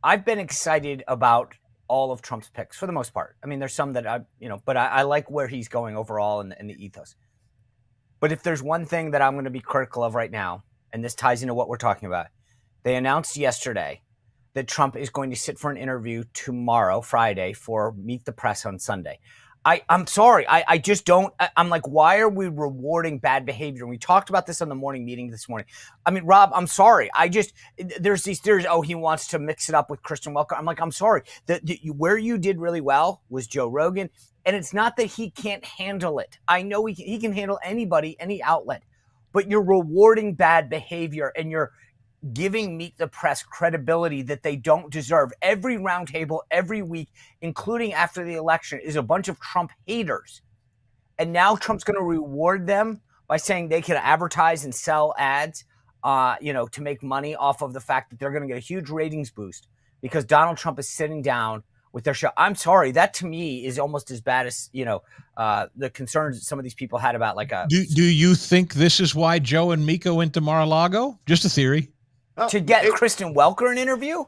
I've been excited about all of Trump's picks for the most part. I mean, there's some that but I like where he's going overall in the ethos. But if there's one thing that I'm going to be critical of right now, and this ties into what we're talking about, they announced yesterday that Trump is going to sit for an interview tomorrow, Friday, for Meet the Press on Sunday. I'm sorry. I just don't. I'm like, why are we rewarding bad behavior? And we talked about this on the morning meeting this morning. I mean, Rob, I'm sorry. There's these theories. Oh, he wants to mix it up with Christian Welker. I'm like, I'm sorry. Where you did really well was Joe Rogan. And it's not that he can't handle it. I know he can handle anybody, any outlet. But you're rewarding bad behavior and you're giving Meet the Press credibility that they don't deserve. Every roundtable, every week, including after the election, is a bunch of Trump haters. And now Trump's going to reward them by saying they can advertise and sell ads, to make money off of the fact that they're going to get a huge ratings boost because Donald Trump is sitting down with their show. I'm sorry. That to me is almost as bad as, the concerns some of these people had about Do you think this is why Joe and Mika went to Mar-a-Lago? Just a theory. To get Kristen Welker an interview?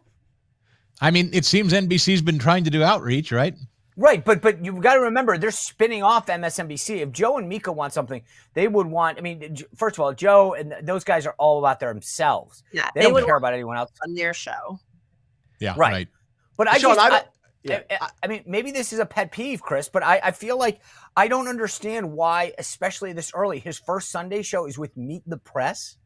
I mean, it seems NBC's been trying to do outreach, right? Right, but you've got to remember, they're spinning off MSNBC. If Joe and Mika want something, they would want, first of all, Joe and those guys are all about themselves. Yeah, they don't care about anyone else. On their show. Yeah, right. But maybe this is a pet peeve, Chris, but I feel like I don't understand why, especially this early, his first Sunday show is with Meet the Press.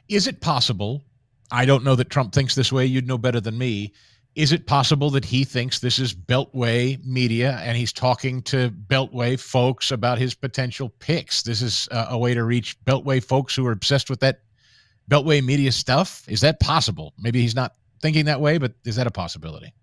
Is it possible? I don't know that Trump thinks this way. You'd know better than me. Is it possible that he thinks this is Beltway media and he's talking to Beltway folks about his potential picks? This is a way to reach Beltway folks who are obsessed with that Beltway media stuff? Is that possible? Maybe he's not thinking that way, but is that a possibility?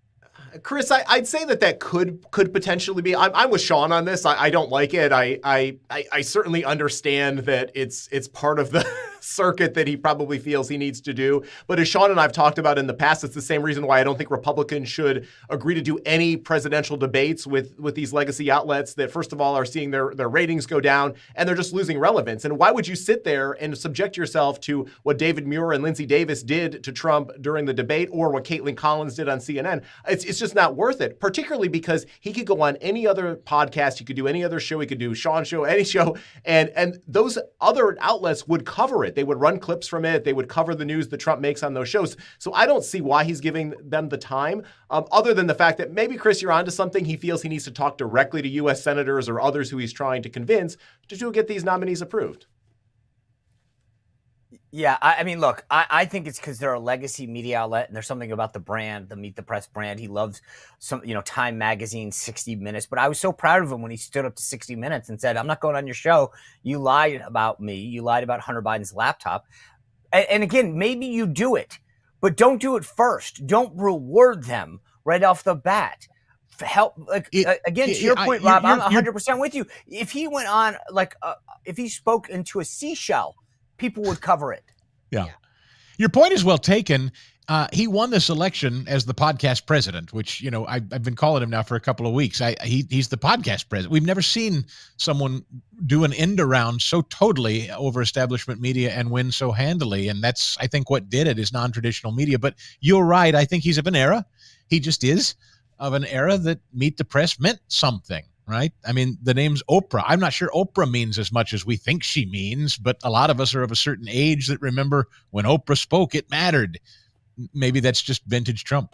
Chris, I'd say that could potentially be. I'm with Sean on this. I don't like it. I certainly understand that it's part of the circuit that he probably feels he needs to do. But as Sean and I've talked about in the past, it's the same reason why I don't think Republicans should agree to do any presidential debates with these legacy outlets that, first of all, are seeing their ratings go down and they're just losing relevance. And why would you sit there and subject yourself to what David Muir and Lindsey Davis did to Trump during the debate or what Caitlin Collins did on CNN? It's just not worth it, particularly because he could go on any other podcast. He could do any other show. He could do Sean's show, any show. And those other outlets would cover it. They would run clips from it. They would cover the news that Trump makes on those shows. So I don't see why he's giving them the time, other than the fact that maybe, Chris, you're onto something. He feels he needs to talk directly to U.S. senators or others who he's trying to convince to get these nominees approved. Yeah, look, I think it's because they're a legacy media outlet and there's something about the brand, the Meet the Press brand. He loves Time Magazine, 60 Minutes. But I was so proud of him when he stood up to 60 Minutes and said, I'm not going on your show. You lied about me. You lied about Hunter Biden's laptop. And again, maybe you do it, but don't do it first. Don't reward them right off the bat. To your point, Rob, I'm 100% with you. If he went on, if he spoke into a seashell, people would cover it. Yeah. Your point is well taken. He won this election as the podcast president, which, I've been calling him now for a couple of weeks. He's the podcast president. We've never seen someone do an end around so totally over establishment media and win so handily. And that's, I think, what did it is non-traditional media. But you're right. I think he's of an era. He just is of an era that Meet the Press meant something. Right? The name's Oprah. I'm not sure Oprah means as much as we think she means, but a lot of us are of a certain age that remember when Oprah spoke, it mattered. Maybe that's just vintage Trump.